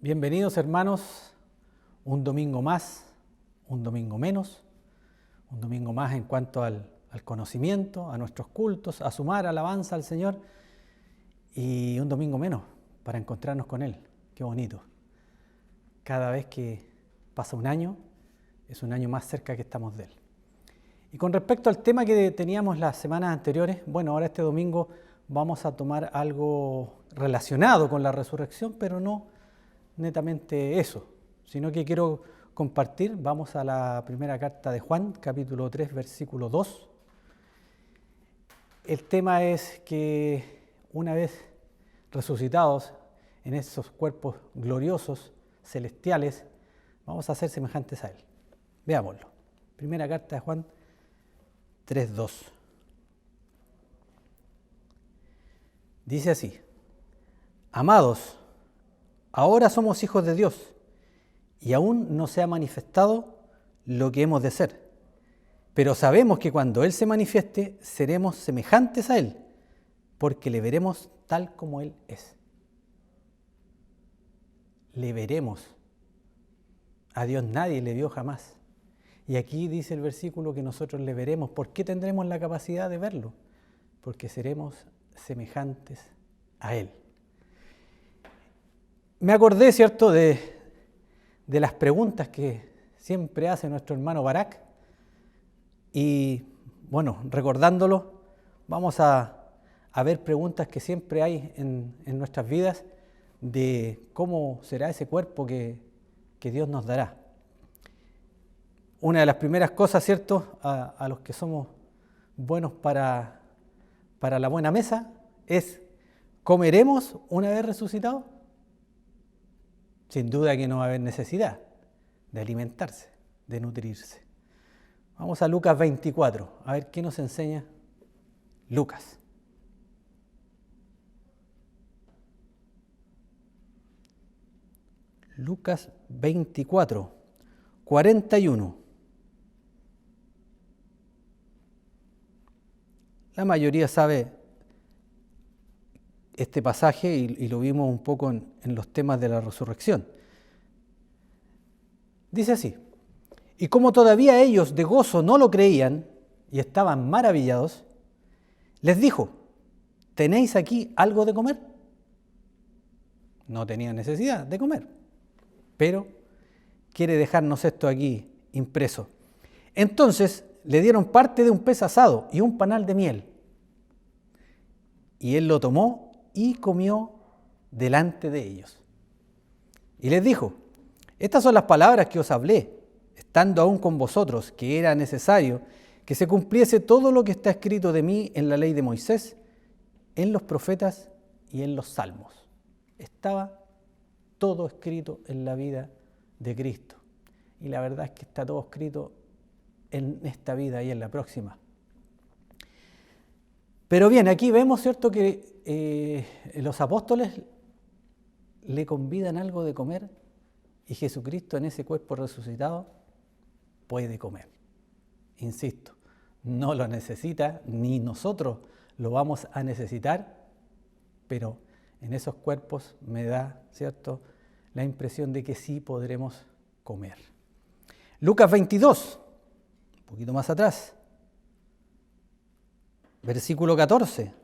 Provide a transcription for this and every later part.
Bienvenidos hermanos, un domingo más, un domingo menos, un domingo más en cuanto al conocimiento, a nuestros cultos, a sumar alabanza al Señor y un domingo menos para encontrarnos con Él. Qué bonito. Cada vez que pasa un año, es un año más cerca que estamos de Él. Y con respecto al tema que teníamos las semanas anteriores, bueno, ahora este domingo vamos a tomar algo relacionado con la resurrección, pero no netamente eso, sino que quiero compartir, vamos a la primera carta de Juan, capítulo 3, versículo 2. El tema es que una vez resucitados en esos cuerpos gloriosos, celestiales, vamos a ser semejantes a Él. Veámoslo. Primera carta de Juan 3, 2. Dice así: Amados, ahora somos hijos de Dios y aún no se ha manifestado lo que hemos de ser. Pero sabemos que cuando Él se manifieste, seremos semejantes a Él, porque le veremos tal como Él es. Le veremos. A Dios nadie le vio jamás. Y aquí dice el versículo que nosotros le veremos. ¿Por qué tendremos la capacidad de verlo? Porque seremos semejantes a Él. Me acordé, ¿cierto?, de las preguntas que siempre hace nuestro hermano Barak. Y, bueno, recordándolo, vamos a ver preguntas que siempre hay en nuestras vidas de cómo será ese cuerpo que Dios nos dará. Una de las primeras cosas, ¿cierto?, a los que somos buenos para la buena mesa es: ¿comeremos una vez resucitados? Sin duda que no va a haber necesidad de alimentarse, de nutrirse. Vamos a Lucas 24, a ver qué nos enseña Lucas. Lucas 24, 41. La mayoría sabe este pasaje y lo vimos un poco en los temas de la resurrección. Dice así: Y como todavía ellos de gozo no lo creían y estaban maravillados, les dijo: ¿tenéis aquí algo de comer? No tenían necesidad de comer, pero quiere dejarnos esto aquí impreso. Entonces le dieron parte de un pez asado y un panal de miel. Y él lo tomó y comió delante de ellos. Y les dijo: estas son las palabras que os hablé, estando aún con vosotros, que era necesario que se cumpliese todo lo que está escrito de mí en la ley de Moisés, en los profetas y en los salmos. Estaba todo escrito en la vida de Cristo. Y la verdad es que está todo escrito en esta vida y en la próxima. Pero bien, aquí vemos, ¿cierto?, que los apóstoles le convidan algo de comer y Jesucristo en ese cuerpo resucitado puede comer. Insisto, no lo necesita, ni nosotros lo vamos a necesitar, pero en esos cuerpos me da, ¿cierto?, la impresión de que sí podremos comer. Lucas 22, un poquito más atrás. Versículo 14.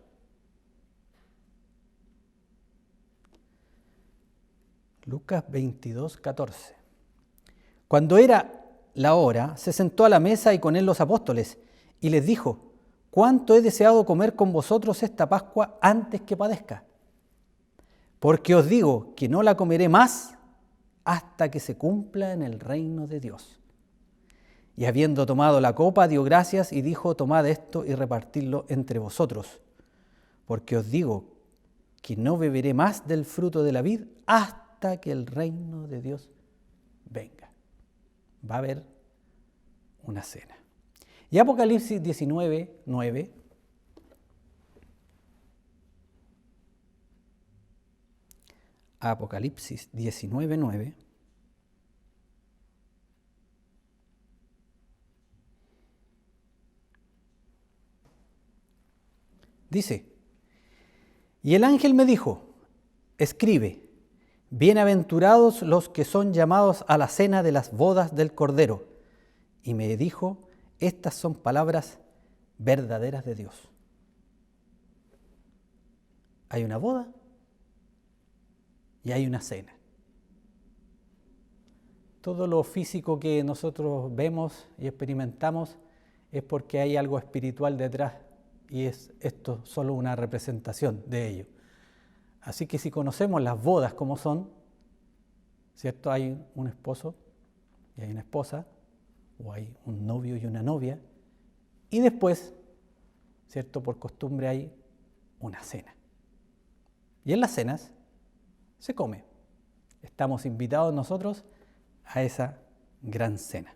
Lucas 22, 14. Cuando era la hora, se sentó a la mesa y con él los apóstoles, y les dijo: ¿cuánto he deseado comer con vosotros esta Pascua antes que padezca? Porque os digo que no la comeré más hasta que se cumpla en el reino de Dios. Y habiendo tomado la copa, dio gracias y dijo: tomad esto y repartidlo entre vosotros, porque os digo que no beberé más del fruto de la vid hasta que el reino de Dios venga. Va a haber una cena. Y Apocalipsis 19, 9. Apocalipsis 19, 9. Dice: y el ángel me dijo: escribe, bienaventurados los que son llamados a la cena de las bodas del Cordero. Y me dijo: estas son palabras verdaderas de Dios. Hay una boda y hay una cena. Todo lo físico que nosotros vemos y experimentamos es porque hay algo espiritual detrás, y es esto solo una representación de ello. Así que si conocemos las bodas como son, ¿cierto? Hay un esposo y hay una esposa, o hay un novio y una novia, y después, ¿cierto? Por costumbre hay una cena. Y en las cenas se come. Estamos invitados nosotros a esa gran cena.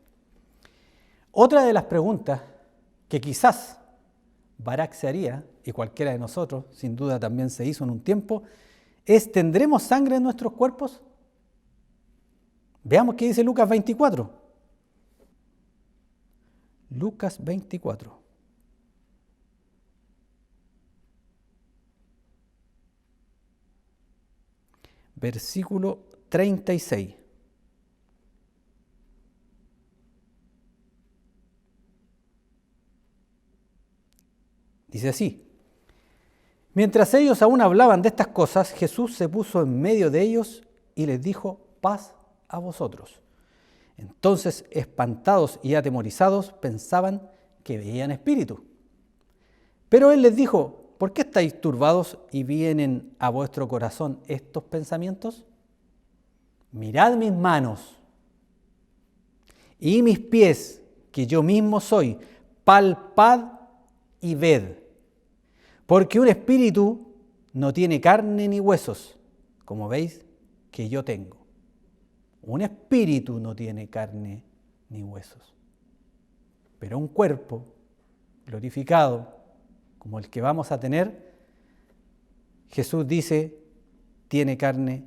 Otra de las preguntas que quizás Barak se haría, y cualquiera de nosotros sin duda también se hizo en un tiempo, es: ¿tendremos sangre en nuestros cuerpos? Veamos qué dice Lucas 24. Lucas 24. Versículo 36. Dice así: mientras ellos aún hablaban de estas cosas, Jesús se puso en medio de ellos y les dijo: paz a vosotros. Entonces, espantados y atemorizados, pensaban que veían espíritu. Pero él les dijo: ¿por qué estáis turbados y vienen a vuestro corazón estos pensamientos? Mirad mis manos y mis pies, que yo mismo soy, palpad y ved. Porque un espíritu no tiene carne ni huesos, como veis que yo tengo. Un espíritu no tiene carne ni huesos. Pero un cuerpo glorificado, como el que vamos a tener, Jesús dice, tiene carne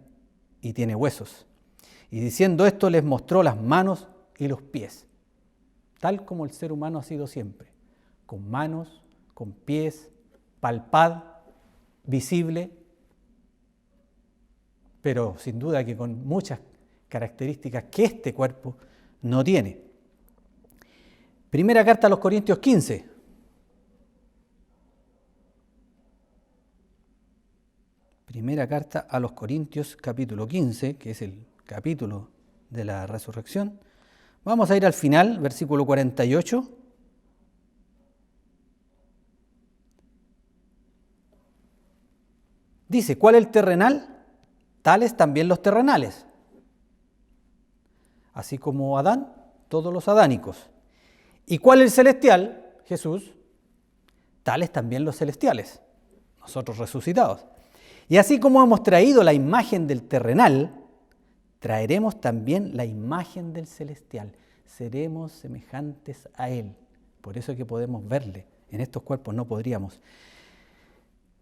y tiene huesos. Y diciendo esto, les mostró las manos y los pies, tal como el ser humano ha sido siempre, con manos, con pies, palpad, visible, pero sin duda que con muchas características que este cuerpo no tiene. Primera carta a los Corintios 15. Primera carta a los Corintios, capítulo 15, que es el capítulo de la resurrección. Vamos a ir al final, versículo 48. Dice: ¿cuál es el terrenal? Tales también los terrenales. Así como Adán, todos los adánicos. ¿Y cuál es el celestial? Jesús. Tales también los celestiales, nosotros resucitados. Y así como hemos traído la imagen del terrenal, traeremos también la imagen del celestial. Seremos semejantes a Él. Por eso es que podemos verle. En estos cuerpos no podríamos.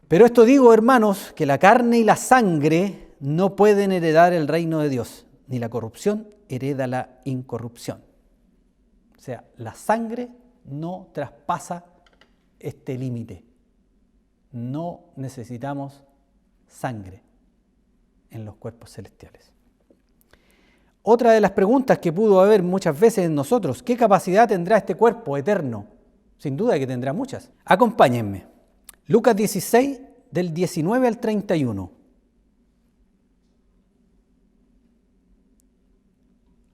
Pero esto digo, hermanos, que la carne y la sangre no pueden heredar el reino de Dios, ni la corrupción hereda la incorrupción. O sea, la sangre no traspasa este límite. No necesitamos sangre en los cuerpos celestiales. Otra de las preguntas que pudo haber muchas veces en nosotros: ¿qué capacidad tendrá este cuerpo eterno? Sin duda que tendrá muchas. Acompáñenme. Lucas 16, del 19 al 31.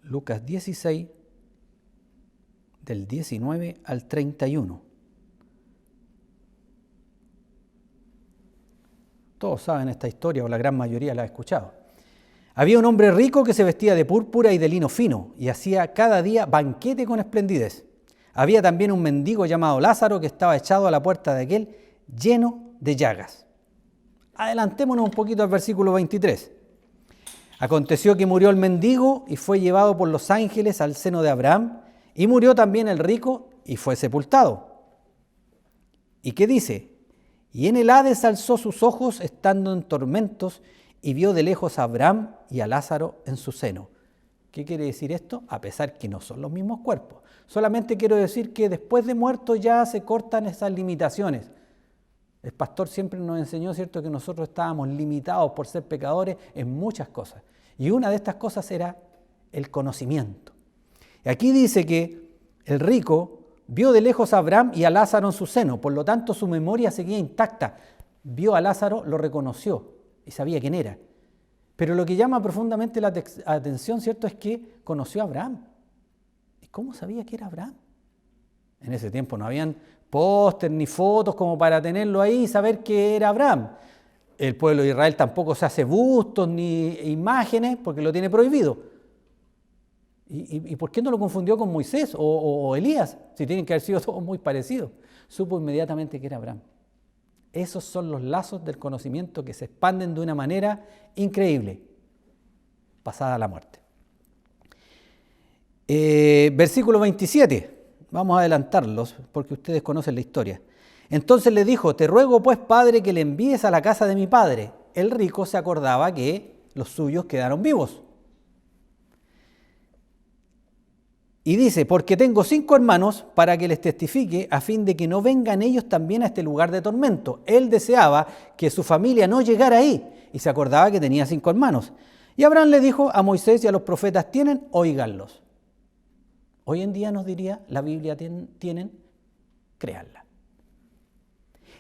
Lucas 16, del 19 al 31. Todos saben esta historia, o la gran mayoría la ha escuchado. Había un hombre rico que se vestía de púrpura y de lino fino y hacía cada día banquete con esplendidez. Había también un mendigo llamado Lázaro que estaba echado a la puerta de aquel, lleno de llagas. Adelantémonos un poquito al versículo 23. Aconteció que murió el mendigo y fue llevado por los ángeles al seno de Abraham, y murió también el rico y fue sepultado. ¿Y qué dice? Y en el Hades alzó sus ojos estando en tormentos y vio de lejos a Abraham y a Lázaro en su seno. ¿Qué quiere decir esto? A pesar que no son los mismos cuerpos. Solamente quiero decir que después de muerto ya se cortan esas limitaciones. El pastor siempre nos enseñó, ¿cierto?, que nosotros estábamos limitados por ser pecadores en muchas cosas. Y una de estas cosas era el conocimiento. Y aquí dice que el rico vio de lejos a Abraham y a Lázaro en su seno, por lo tanto su memoria seguía intacta. Vio a Lázaro, lo reconoció y sabía quién era. Pero lo que llama profundamente la atención, ¿cierto?, es que conoció a Abraham. ¿Y cómo sabía que era Abraham? En ese tiempo no habían póster ni fotos como para tenerlo ahí y saber que era Abraham. El pueblo de Israel tampoco se hace bustos ni imágenes porque lo tiene prohibido. ¿Y por qué no lo confundió con Moisés o Elías? Si tienen que haber sido todos muy parecidos. Supo inmediatamente que era Abraham. Esos son los lazos del conocimiento que se expanden de una manera increíble, pasada la muerte. Versículo 27. Vamos a adelantarlos porque ustedes conocen la historia. Entonces le dijo, te ruego pues, padre, que le envíes a la casa de mi padre. El rico se acordaba que los suyos quedaron vivos. Y dice, porque tengo 5 hermanos para que les testifique a fin de que no vengan ellos también a este lugar de tormento. Él deseaba que su familia no llegara ahí y se acordaba que tenía 5 hermanos. Y Abraham le dijo a Moisés y a los profetas, tienen, óiganlos. Hoy en día nos diría, la Biblia tienen, créanla.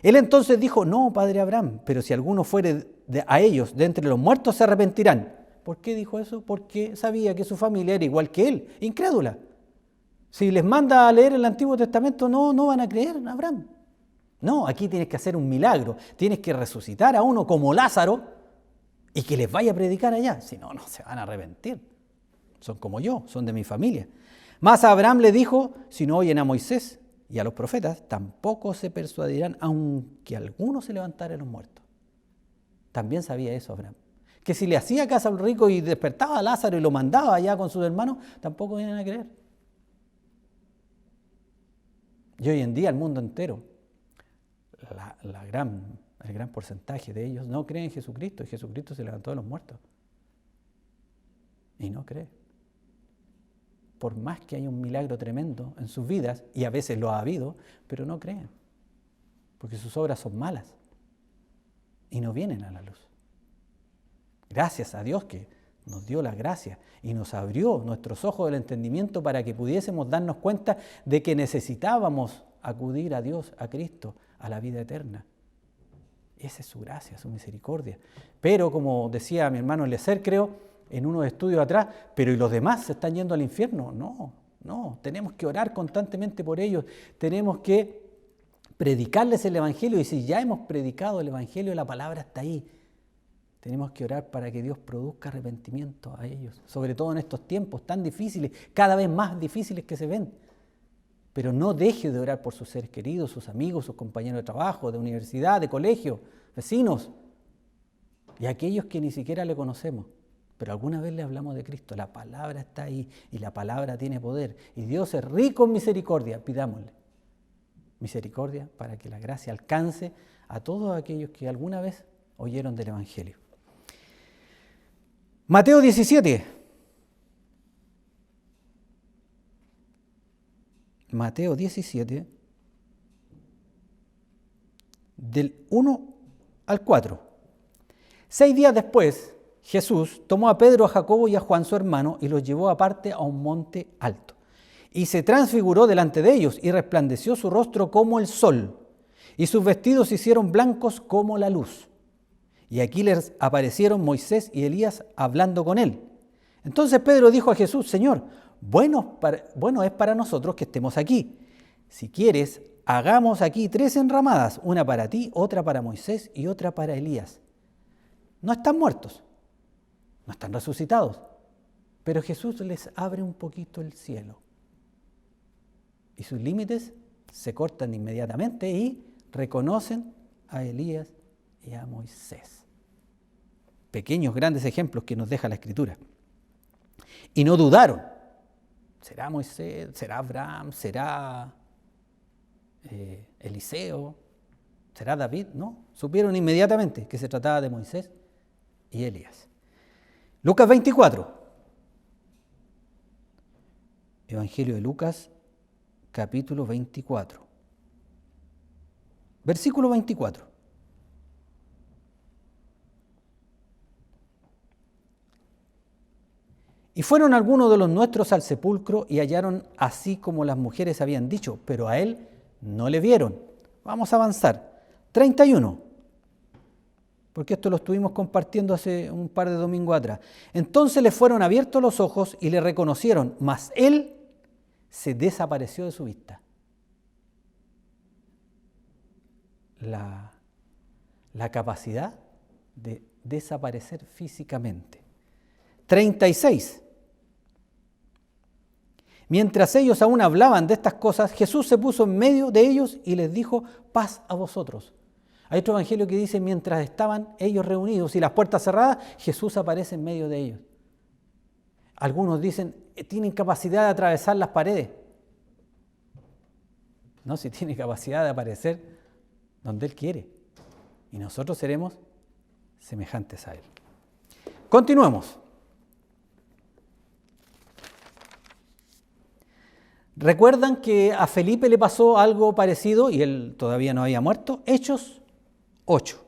Él entonces dijo, no, padre Abraham, pero si alguno fuere a ellos de entre los muertos se arrepentirán. ¿Por qué dijo eso? Porque sabía que su familia era igual que él, incrédula. Si les manda a leer el Antiguo Testamento, no van a creer en Abraham. No, aquí tienes que hacer un milagro, tienes que resucitar a uno como Lázaro y que les vaya a predicar allá. Si no, no se van a arrepentir. Son como yo, son de mi familia. Mas a Abraham le dijo, si no oyen a Moisés y a los profetas, tampoco se persuadirán, aunque alguno se levantara de los muertos. También sabía eso Abraham. Que si le hacía caso al rico y despertaba a Lázaro y lo mandaba allá con sus hermanos, tampoco iban a creer. Y hoy en día el mundo entero, el gran porcentaje de ellos no creen en Jesucristo, y Jesucristo se levantó de los muertos. Y no cree. Por más que haya un milagro tremendo en sus vidas, y a veces lo ha habido, pero no creen, porque sus obras son malas y no vienen a la luz. Gracias a Dios que nos dio la gracia y nos abrió nuestros ojos del entendimiento para que pudiésemos darnos cuenta de que necesitábamos acudir a Dios, a Cristo, a la vida eterna. Esa es su gracia, su misericordia. Pero como decía mi hermano Eliezer, creo, en unos estudios atrás, pero ¿y los demás se están yendo al infierno? No, tenemos que orar constantemente por ellos, tenemos que predicarles el Evangelio, y si ya hemos predicado el Evangelio, la palabra está ahí. Tenemos que orar para que Dios produzca arrepentimiento a ellos, sobre todo en estos tiempos tan difíciles, cada vez más difíciles que se ven. Pero no deje de orar por sus seres queridos, sus amigos, sus compañeros de trabajo, de universidad, de colegio, vecinos, y aquellos que ni siquiera le conocemos. Pero alguna vez le hablamos de Cristo, la palabra está ahí y la palabra tiene poder. Y Dios es rico en misericordia, pidámosle misericordia para que la gracia alcance a todos aquellos que alguna vez oyeron del Evangelio. Mateo 17. Mateo 17, del 1 al 4. 6 días después, Jesús tomó a Pedro, a Jacobo y a Juan su hermano y los llevó aparte a un monte alto. Y se transfiguró delante de ellos y resplandeció su rostro como el sol y sus vestidos se hicieron blancos como la luz. Y aquí les aparecieron Moisés y Elías hablando con él. Entonces Pedro dijo a Jesús, Señor, bueno es para nosotros que estemos aquí. Si quieres, hagamos aquí 3 enramadas, una para ti, otra para Moisés y otra para Elías. No están muertos. no están resucitados. Pero Jesús les abre un poquito el cielo. Y sus límites se cortan inmediatamente y reconocen a Elías y a Moisés. Pequeños, grandes ejemplos que nos deja la Escritura. Y no dudaron. ¿Será Moisés? ¿Será Abraham? ¿Será Eliseo? ¿Será David? No, supieron inmediatamente que se trataba de Moisés y Elías. Lucas 24. Evangelio de Lucas, capítulo 24. Versículo 24. Y fueron algunos de los nuestros al sepulcro y hallaron así como las mujeres habían dicho, pero a él no le vieron. Vamos a avanzar. 31. Porque esto lo estuvimos compartiendo hace un par de domingos atrás. Entonces le fueron abiertos los ojos y le reconocieron, mas él se desapareció de su vista. La capacidad de desaparecer físicamente. 36. Mientras ellos aún hablaban de estas cosas, Jesús se puso en medio de ellos y les dijo, paz a vosotros. Hay otro evangelio que dice, mientras estaban ellos reunidos y las puertas cerradas, Jesús aparece en medio de ellos. Algunos dicen, tienen capacidad de atravesar las paredes. No, si tiene capacidad de aparecer donde Él quiere. Y nosotros seremos semejantes a Él. Continuemos. ¿Recuerdan que a Felipe le pasó algo parecido y él todavía no había muerto? Hechos 8.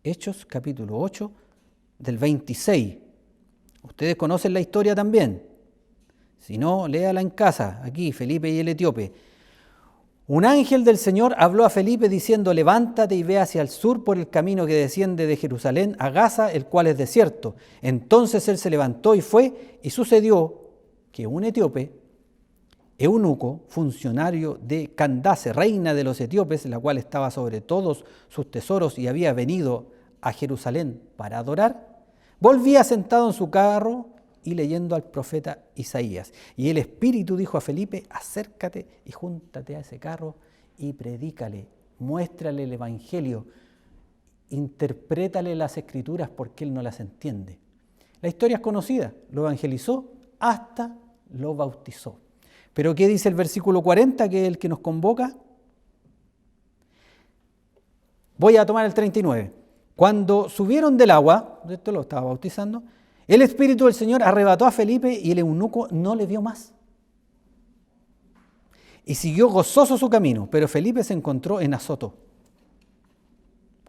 Hechos capítulo 8 del 26. Ustedes conocen la historia también. Si no, léala en casa, aquí, Felipe y el etíope. Un ángel del Señor habló a Felipe diciendo, levántate y ve hacia el sur por el camino que desciende de Jerusalén a Gaza, el cual es desierto. Entonces él se levantó y fue, y sucedió que un etíope, eunuco, funcionario de Candace, reina de los etíopes, la cual estaba sobre todos sus tesoros y había venido a Jerusalén para adorar, volvía sentado en su carro y leyendo al profeta Isaías. Y el Espíritu dijo a Felipe, acércate y júntate a ese carro y predícale, muéstrale el Evangelio, interprétale las Escrituras porque él no las entiende. La historia es conocida, lo evangelizó hasta lo bautizó. Pero ¿qué dice el versículo 40, que es el que nos convoca? Voy a tomar el 39. Cuando subieron del agua, esto lo estaba bautizando, el Espíritu del Señor arrebató a Felipe y el eunuco no le vio más. Y siguió gozoso su camino, pero Felipe se encontró en Azoto.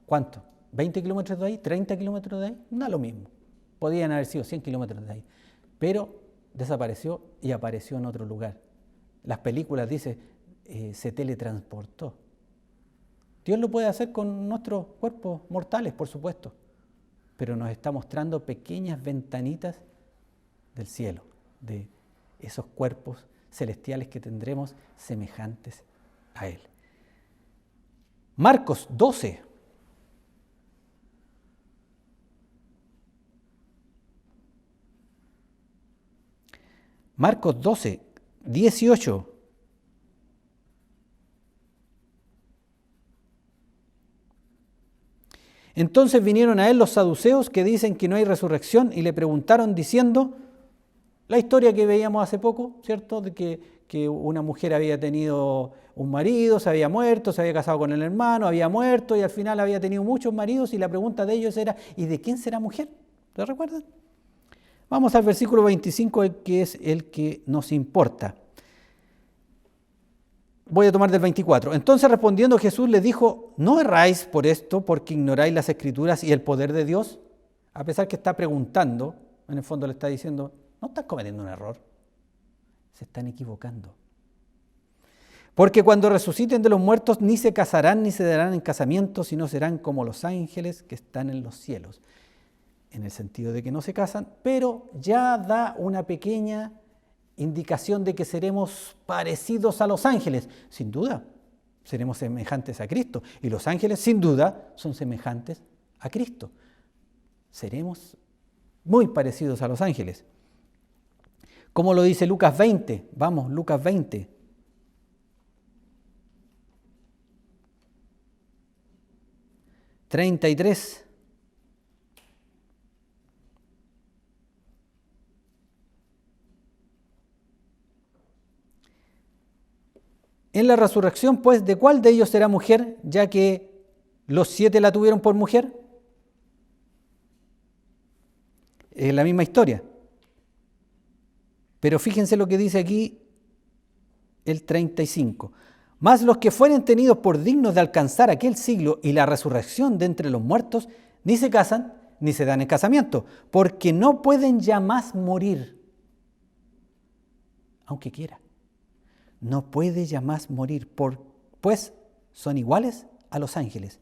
¿Cuánto? ¿20 kilómetros de ahí? ¿30 kilómetros de ahí? No lo mismo. Podían haber sido 100 kilómetros de ahí. Pero desapareció y apareció en otro lugar. Las películas dicen, se teletransportó. Dios lo puede hacer con nuestros cuerpos mortales, por supuesto. Pero nos está mostrando pequeñas ventanitas del cielo, de esos cuerpos celestiales que tendremos semejantes a Él. Marcos 12. Marcos 12, 18. Entonces vinieron a él los saduceos que dicen que no hay resurrección y le preguntaron diciendo la historia que veíamos hace poco, ¿cierto? De que una mujer había tenido un marido, se había muerto, se había casado con el hermano, había muerto y al final había tenido muchos maridos y la pregunta de ellos era ¿y de quién será mujer? ¿Lo recuerdan? Vamos al versículo 25, que es el que nos importa. Voy a tomar del 24. Entonces respondiendo Jesús les dijo, ¿no erráis por esto porque ignoráis las Escrituras y el poder de Dios? A pesar que está preguntando, en el fondo le está diciendo, no estás cometiendo un error, se están equivocando. Porque cuando resuciten de los muertos ni se casarán ni se darán en casamiento, sino serán como los ángeles que están en los cielos. En el sentido de que no se casan, pero ya da una pequeña indicación de que seremos parecidos a los ángeles, sin duda. seremos semejantes a Cristo. Y los ángeles, sin duda, son semejantes a Cristo. Seremos muy parecidos a los ángeles. ¿Cómo lo dice Lucas 20? Vamos, Lucas 20. (33) En la resurrección, pues, ¿de cuál de ellos será mujer, ya que los 7 la tuvieron por mujer? Es la misma historia. Pero fíjense lo que dice aquí el 35. Mas los que fueren tenidos por dignos de alcanzar aquel siglo y la resurrección de entre los muertos, ni se casan, ni se dan en casamiento, porque no pueden ya más morir, aunque quiera. No puede ya más morir, pues son iguales a los ángeles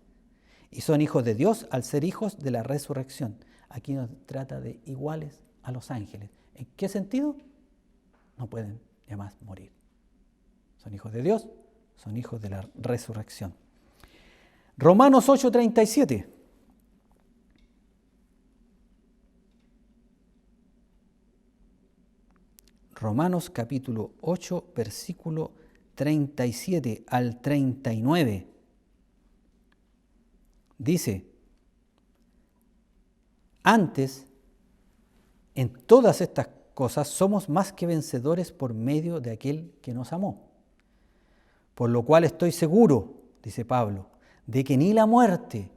y son hijos de Dios al ser hijos de la resurrección. Aquí nos trata de iguales a los ángeles. ¿En qué sentido? No pueden ya más morir. Son hijos de Dios, son hijos de la resurrección. Romanos 8:37. Romanos capítulo 8, versículo 37 al 39. Dice: antes, en todas estas cosas somos más que vencedores por medio de aquel que nos amó. Por lo cual estoy seguro, dice Pablo, de que ni la muerte,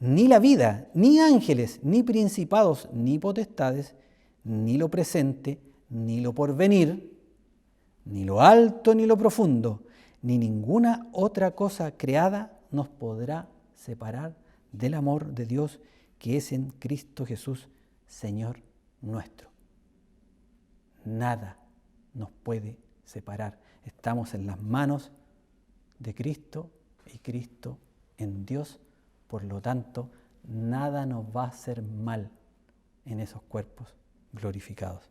ni la vida, ni ángeles, ni principados, ni potestades, ni lo presente, ni lo porvenir, ni lo alto, ni lo profundo, ni ninguna otra cosa creada nos podrá separar del amor de Dios que es en Cristo Jesús, Señor nuestro. Nada nos puede separar. Estamos en las manos de Cristo y Cristo en Dios. Por lo tanto, nada nos va a hacer mal en esos cuerpos glorificados.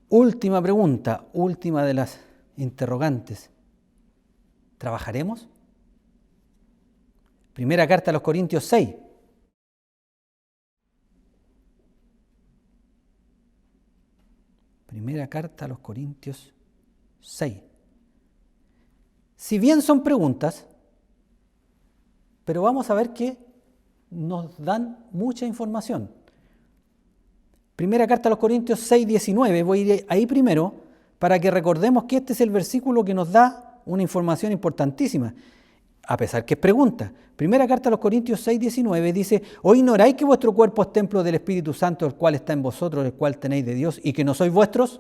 Última pregunta, última de las interrogantes. ¿Trabajaremos? Primera carta a los Corintios 6. Primera carta a los Corintios 6. Si bien son preguntas, pero vamos a ver que nos dan mucha información. Primera carta a los Corintios 6:19, voy a ir ahí primero para que recordemos que este es el versículo que nos da una información importantísima, a pesar que es pregunta. Primera carta a los Corintios 6:19 dice: ¿o ignoráis que vuestro cuerpo es templo del Espíritu Santo, el cual está en vosotros, el cual tenéis de Dios, y que no sois vuestros?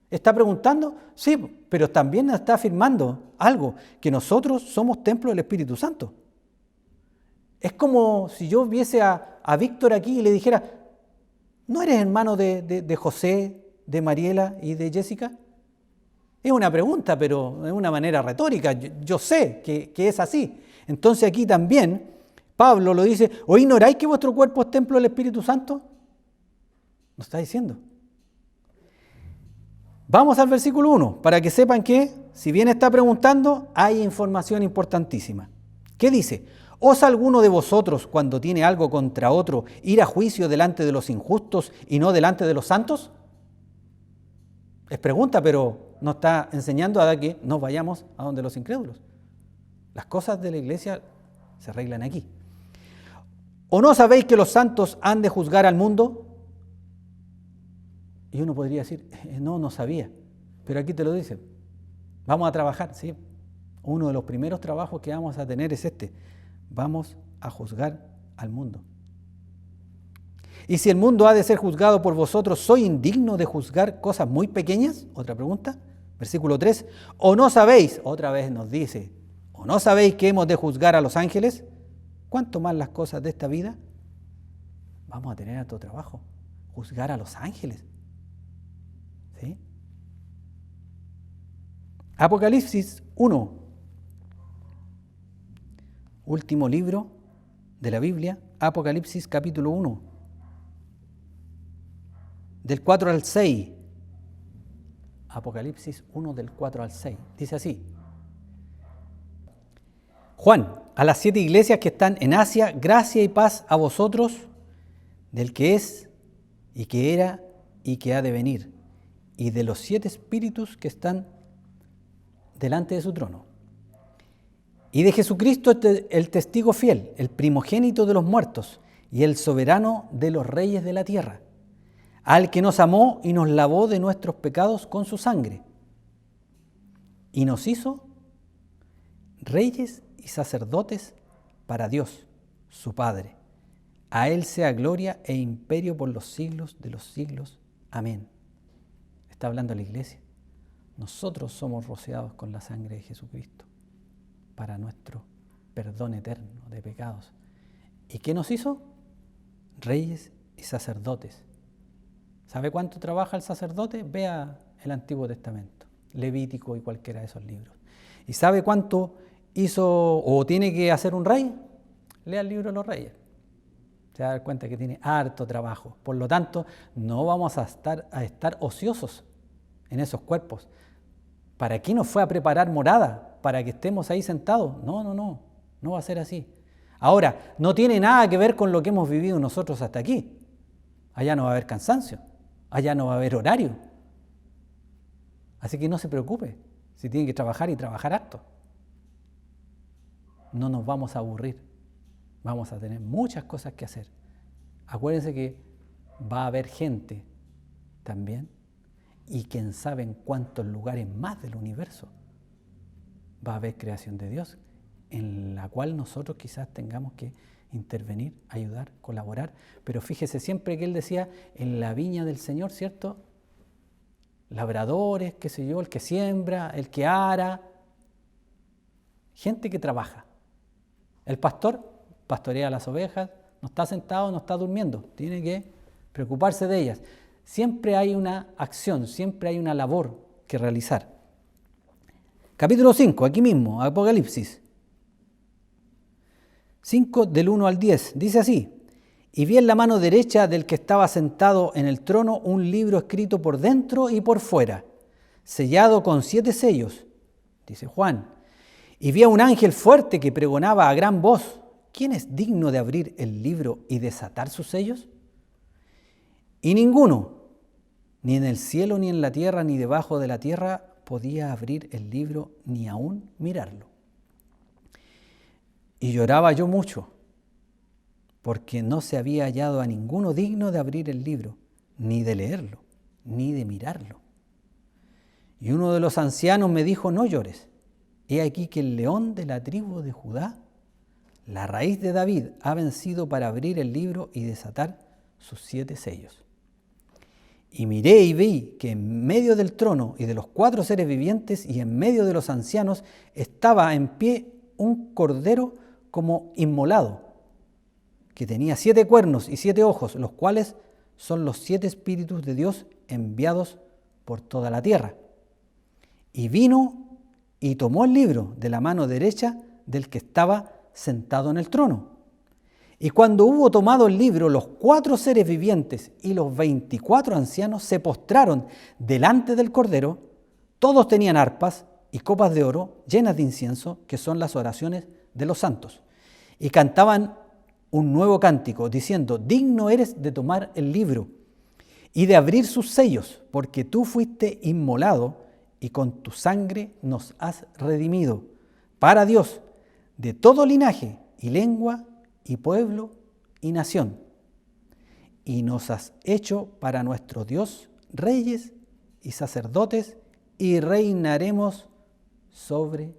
¿Está preguntando? Sí, pero también nos está afirmando algo, que nosotros somos templo del Espíritu Santo. Es como si yo viese a Víctor aquí y le dijera: ¿no eres hermano de José, de Mariela y de Jessica? Es una pregunta, pero de una manera retórica. Yo sé que es así. Entonces aquí también Pablo lo dice: ¿o ignoráis que vuestro cuerpo es templo del Espíritu Santo? Nos está diciendo. Vamos al versículo 1, para que sepan que, si bien está preguntando, hay información importantísima. ¿Qué dice? ¿Osa alguno de vosotros, cuando tiene algo contra otro, ir a juicio delante de los injustos y no delante de los santos? Es pregunta, pero nos está enseñando a que no vayamos a donde los incrédulos. Las cosas de la iglesia se arreglan aquí. ¿O no sabéis que los santos han de juzgar al mundo? Y uno podría decir: no sabía, pero aquí te lo dice. Vamos a trabajar, ¿sí? Uno de los primeros trabajos que vamos a tener es este. Vamos a juzgar al mundo. Y si el mundo ha de ser juzgado por vosotros, ¿soy indigno de juzgar cosas muy pequeñas? Otra pregunta. Versículo 3. ¿O no sabéis? Otra vez nos dice: ¿o no sabéis que hemos de juzgar a los ángeles? ¿Cuánto más las cosas de esta vida? Vamos a tener alto trabajo. Juzgar a los ángeles. ¿Sí? Apocalipsis 1. Último libro de la Biblia, Apocalipsis capítulo 1, del 4 al 6. Apocalipsis 1 del 4 al 6. Dice así: Juan, a las 7 iglesias que están en Asia, gracia y paz a vosotros, del que es, y que era, y que ha de venir, y de los 7 espíritus que están delante de su trono. Y de Jesucristo, el testigo fiel, el primogénito de los muertos, y el soberano de los reyes de la tierra, al que nos amó y nos lavó de nuestros pecados con su sangre, y nos hizo reyes y sacerdotes para Dios, su Padre. A Él sea gloria e imperio por los siglos de los siglos. Amén. Está hablando la iglesia. Nosotros somos rociados con la sangre de Jesucristo para nuestro perdón eterno de pecados. ¿Y qué nos hizo? Reyes y sacerdotes. ¿Sabe cuánto trabaja el sacerdote? Vea el Antiguo Testamento, Levítico y cualquiera de esos libros. ¿Y sabe cuánto hizo o tiene que hacer un rey? Lea el libro de los Reyes. Se va a dar cuenta que tiene harto trabajo. Por lo tanto, no vamos a estar ociosos en esos cuerpos. ¿Para qué nos fue a preparar morada? ¿Para que estemos ahí sentados? No va a ser así. Ahora, no tiene nada que ver con lo que hemos vivido nosotros hasta aquí. Allá no va a haber cansancio, allá no va a haber horario. Así que no se preocupe si tiene que trabajar y trabajar harto. No nos vamos a aburrir, vamos a tener muchas cosas que hacer. Acuérdense que va a haber gente también, y quién sabe en cuántos lugares más del universo va a haber creación de Dios, en la cual nosotros quizás tengamos que intervenir, ayudar, colaborar. Pero fíjese, siempre que él decía, en la viña del Señor, ¿cierto? Labradores, qué sé yo, el que siembra, el que ara, gente que trabaja. El pastor pastorea las ovejas, no está sentado, no está durmiendo, tiene que preocuparse de ellas. Siempre hay una acción, siempre hay una labor que realizar. Capítulo 5, aquí mismo, Apocalipsis 5 del 1 al 10, dice así: Y vi en la mano derecha del que estaba sentado en el trono un libro escrito por dentro y por fuera, sellado con 7 sellos, dice Juan. Y vi a un ángel fuerte que pregonaba a gran voz: ¿Quién es digno de abrir el libro y desatar sus sellos? Y ninguno, ni en el cielo, ni en la tierra, ni debajo de la tierra, podía abrir el libro, ni aún mirarlo. Y lloraba yo mucho, porque no se había hallado a ninguno digno de abrir el libro, ni de leerlo, ni de mirarlo. Y uno de los ancianos me dijo: no llores. He aquí que el león de la tribu de Judá, la raíz de David, ha vencido para abrir el libro y desatar sus 7 sellos. Y miré y vi que en medio del trono y de los 4 seres vivientes y en medio de los ancianos estaba en pie un cordero como inmolado, que tenía 7 cuernos y 7 ojos, los cuales son los 7 espíritus de Dios enviados por toda la tierra. Y vino y tomó el libro de la mano derecha del que estaba sentado en el trono. Y cuando hubo tomado el libro, los 4 seres vivientes y los 24 ancianos se postraron delante del Cordero. Todos tenían arpas y copas de oro llenas de incienso, que son las oraciones de los santos. Y cantaban un nuevo cántico, diciendo: digno eres de tomar el libro y de abrir sus sellos, porque tú fuiste inmolado y con tu sangre nos has redimido para Dios de todo linaje y lengua y pueblo y nación, y nos has hecho para nuestro Dios reyes y sacerdotes, y reinaremos sobre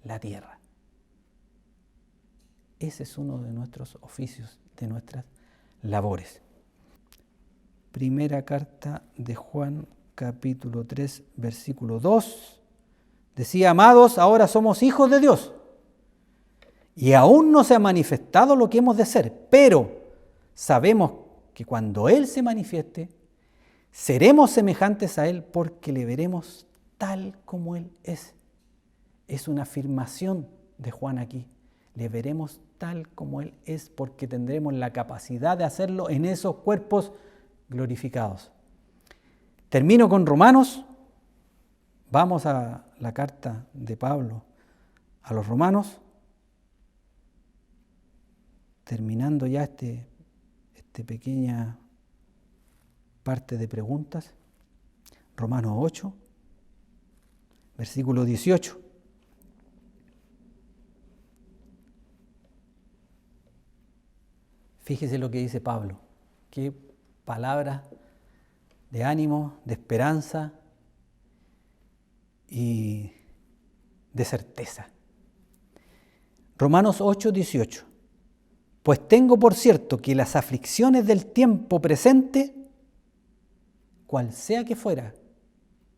la tierra. Ese es uno de nuestros oficios, de nuestras labores. Primera carta de Juan, capítulo 3, versículo 2, decía: amados, ahora somos hijos de Dios, y aún no se ha manifestado lo que hemos de ser, pero sabemos que cuando Él se manifieste, seremos semejantes a Él, porque le veremos tal como Él es. Es una afirmación de Juan aquí. Le veremos tal como Él es, porque tendremos la capacidad de hacerlo en esos cuerpos glorificados. Termino con Romanos Vamos a la carta de Pablo a los romanos, terminando ya esta pequeña parte de preguntas. Romanos 8, versículo 18. Fíjese lo que dice Pablo. Qué palabras de ánimo, de esperanza y de certeza. Romanos 8, 18. Pues tengo por cierto que las aflicciones del tiempo presente, cual sea que fuera,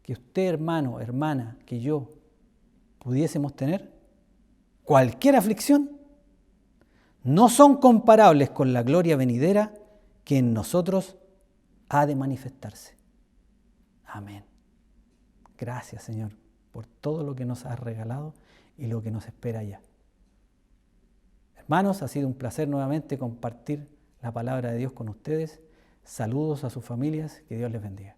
que usted, hermano, hermana, que yo pudiésemos tener, cualquier aflicción, no son comparables con la gloria venidera que en nosotros ha de manifestarse. Amén. Gracias, Señor, por todo lo que nos has regalado y lo que nos espera allá. Hermanos, ha sido un placer nuevamente compartir la palabra de Dios con ustedes. Saludos a sus familias, que Dios les bendiga.